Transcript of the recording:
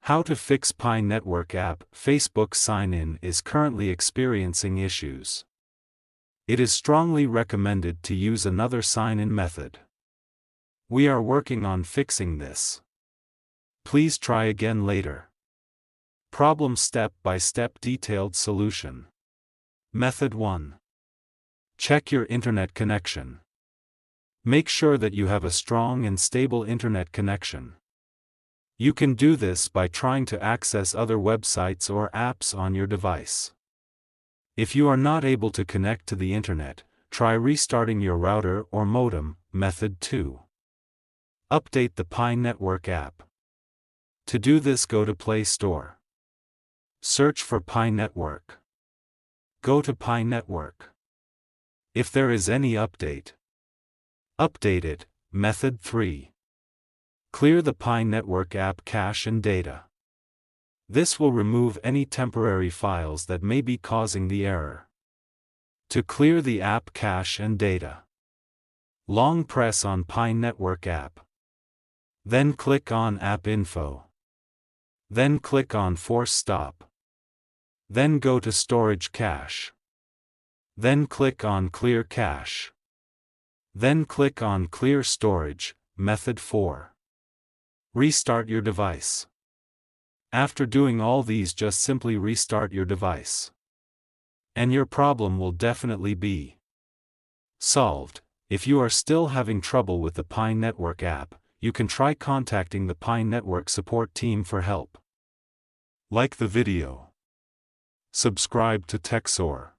How to fix Pi Network app. Facebook sign-in is currently experiencing issues. It is strongly recommended to use another sign-in method. We are working on fixing this. Please try again later. Problem step-by-step detailed solution. Method 1. Check your internet connection. Make sure that you have a strong and stable internet connection. You can do this by trying to access other websites or apps on your device. If you are not able to connect to the internet, try restarting your router or modem. Method 2. Update the Pi Network app. To do this, go to Play Store. Search for Pi Network. Go to Pi Network. If there is any update, update it. Method 3. Clear the Pi Network app cache and data. This will remove any temporary files that may be causing the error. To clear the app cache and data, long press on Pi Network app. Then click on App Info. Then click on Force Stop. Then go to Storage Cache. Then click on Clear Cache. Then click on Clear Storage. Method 4. Restart your device. After doing all these, just simply restart your device, and your problem will definitely be solved. If you are still having trouble with the Pi Network app, you can try contacting the Pi Network support team for help. Like the video. Subscribe to TechSoar.